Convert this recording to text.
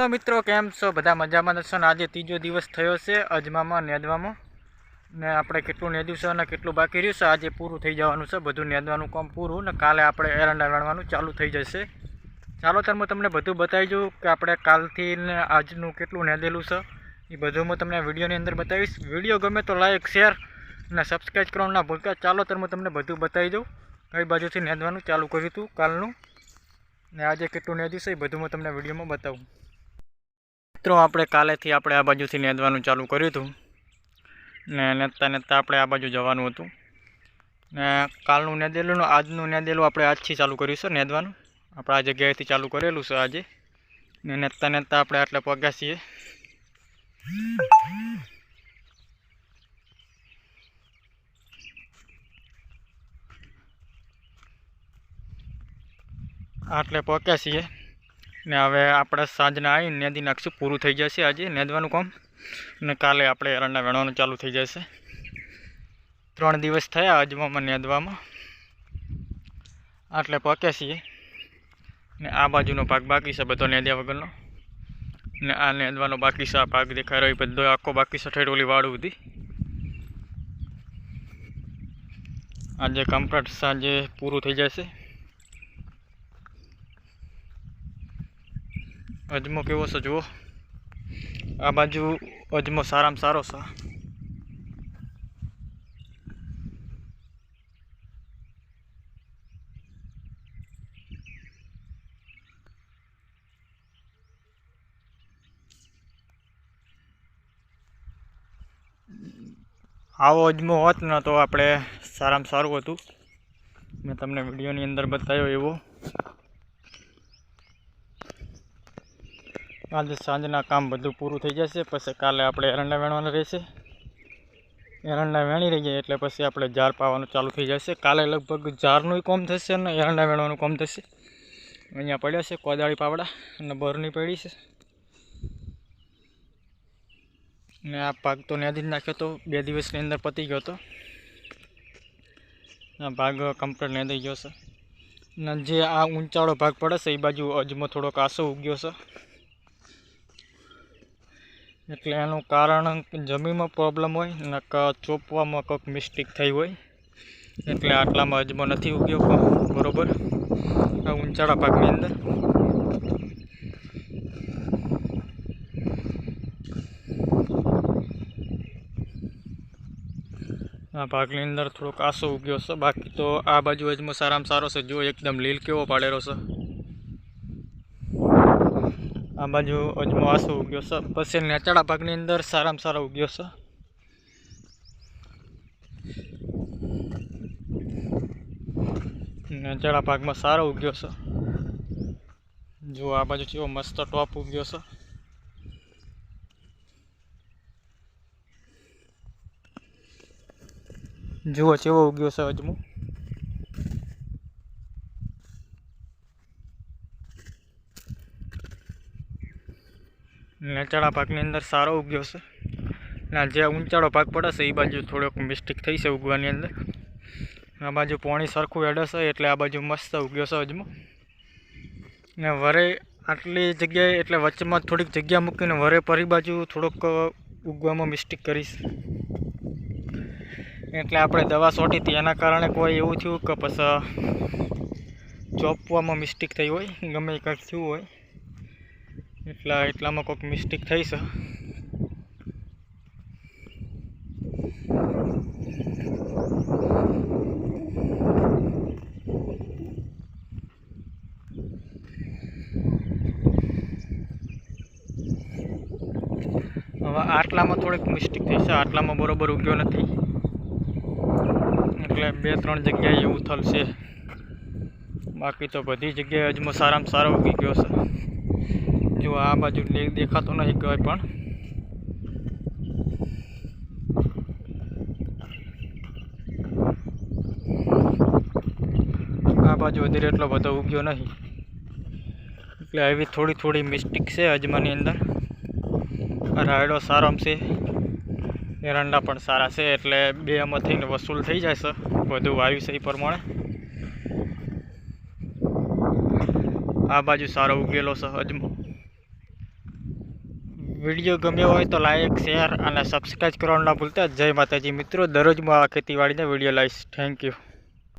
તો મિત્રો કેમ છો બધા મજામાં છો ને? આજે ત્રીજો દિવસ થયો છે અજમામાં નેદવામાં ને આપણે કેટલું નેદ્યું છે અને કેટલું બાકી રહ્યું છે આજે પૂરું થઈ જવાનું છે બધું નેદવાનું કામ પૂરું ને કાલે આપણે એરંડા વેણવાનું ચાલુ થઈ જશે। ચાલો ત્યારે હું તમને બધું બતાવી દઉં કે આપણે કાલથી ને આજનું કેટલું નેદેલું છે એ બધું હું તમને વિડીયોની અંદર બતાવીશ। વિડીયો ગમે તો લાઈક શેર અને સબસ્ક્રાઈબ કરવાનું ના ભૂલતા। ચાલો ત્યારે હું તમને બધું બતાવી દઉં કઈ બાજુથી નેદવાનું ચાલુ કર્યું હતું કાલનું ને આજે કેટલું નેદ્યું છે એ બધું હું તમને વિડીયોમાં બતાવું। મિત્રો આપણે કાલેથી આપણે આ બાજુથી નેદવાનું ચાલુ કર્યું હતું ને નેદતા નેદતા આપણે આ બાજુ જવાનું હતું ને કાલનું નેદેલું ને આજનું નેદેલું આપણે આજથી ચાલુ કર્યું છે નેદવાનું। આપણે આ જગ્યાએથી ચાલુ કરેલું છે આજે ને નેદતા નેદતા આપણે આટલે પગ્યા છીએ। આટલે પહોંચ્યા છીએ ને હવે આપણે સાંજના આવીને નેદી નાખશું પૂરું થઈ જશે આજે નેદવાનું કામ ને કાલે આપણે એરંડા વેણવાનું ચાલુ થઈ જશે। 3 દિવસ થયા અજમામાં નેદવામાં આટલે પહોંચ્યા છીએ ને આ બાજુનો ભાગ બાકી છે બધો નેદ્યા વગરનો ને આ નેદવાનો બાકી છે। આ ભાગ દેખાઈ રહ્યો બધો આખો બાકી છે ઠેઠ ઓલી વાળું સુધી। આજે કમ્પ્લીટ સાંજે પૂરું થઈ જશે। અજમો કેવો છે જુઓ, આ બાજુ અજમો સારામાં સારો છે। આવો અજમો હોત ને તો આપણે સારામાં સારું હતું, મેં તમને વિડીયોની અંદર બતાવ્યો એવો। આજે સાંજના કામ બધું પૂરું થઈ જશે પછી કાલે આપણે એરંડા વેણવાના રહેશે। એરંડા વેણી રહીએ એટલે પછી આપણે જાર પાવાનું ચાલુ થઈ જશે। કાલે લગભગ જારનું કામ થશે ને એરંડા વેણવાનું કામ થશે। અહીંયા પડ્યા છે કોદાળી પાવડા અને બરની પડી છે ને આ ભાગ તો નેદી જ નાખ્યો તો 2 દિવસની અંદર પતી ગયો હતો। આ ભાગ કમ્પ્લીટ નેદાઈ ગયો છે ને જે આ ઊંચાળો ભાગ પડે છે એ બાજુ અજમો થોડો કાસો ઉગ્યો છે એટલે એનું કારણ જમીનમાં પ્રોબ્લેમ હોય ને ચોપવામાં કંઈક મિસ્ટેક થઈ હોય એટલે આટલામાં અજમો નથી ઉગ્યો બરોબર આ ઊંચાળા ભાગની અંદર। આ ભાગની અંદર થોડોક આસો ઉગ્યો છે, બાકી તો આ બાજુ અજમો સારામાં સારો છે। જો એકદમ લીલ કેવો પાડેલો છે, આ બાજુ અજમો આસો ઉગ્યો છે। પછી નેચાળા ભાગની અંદર સારામાં સારો ઉગ્યો છે। નેચાળા ભાગમાં સારો ઉગ્યો છે। જો આ બાજુ કેવો મસ્ત ટોપ ઉગ્યો છે। જુઓ કેવો ઉગ્યો છે અજમો। નેચાળા ભાગની અંદર સારો ઉગ્યો છે ને જે ઊંચાળો ભાગ પડે છે એ બાજુ થોડોક મિસ્ટેક થઈ છે ઉગવાની અંદર। આ બાજુ પાણી સરખું હેડે છે એટલે આ બાજુ મસ્ત ઉગ્યો છે અજમો ને વરે આટલી જગ્યાએ એટલે વચ્ચેમાં થોડીક જગ્યા મૂકીને વરે પરી બાજુ થોડોક ઉગવામાં મિસ્ટેક કરીશ એટલે આપણે દવા છોટી હતી એના કારણે કોઈ એવું થયું કે પછી ચોપવામાં મિસ્ટેક થઈ હોય ગમે કંઈક થયું હોય એટલામાં કોઈક મિસ્ટેક થઈ છે। હવે આટલામાં થોડીક મિસ્ટેક થઈ છે, આટલામાં બરોબર ઉગ્યો નથી એટલે 2-3 જગ્યાએ એવું થશે, બાકી તો બધી જગ્યાએ અજમો સારામાં સારો ઉગી ગયો છે। જો આ બાજુ દેખાતો નહીં કોઈ પણ, આ બાજુ વધારે એટલો બધો ઉગ્યો નહીં એટલે આવી થોડી મિસ્ટેક છે અજમાની અંદર। રાયડો સારામાં છે, એરંડા પણ સારા છે એટલે બેમાં થઈને વસૂલ થઈ જાય છે બધું વાવ્યું છે એ પ્રમાણે। આ બાજુ સારો ઉગેલો છે અજમો। વિડીયો ગમ્યો હોય તો લાઈક શેર અને સબસ્ક્રાઈબ કરવાનું ના ભૂલતા. જય માતાજી મિત્રો, દરરોજ હું આ ખેતીવાડીના વિડીયો લાવીશ. Thank you.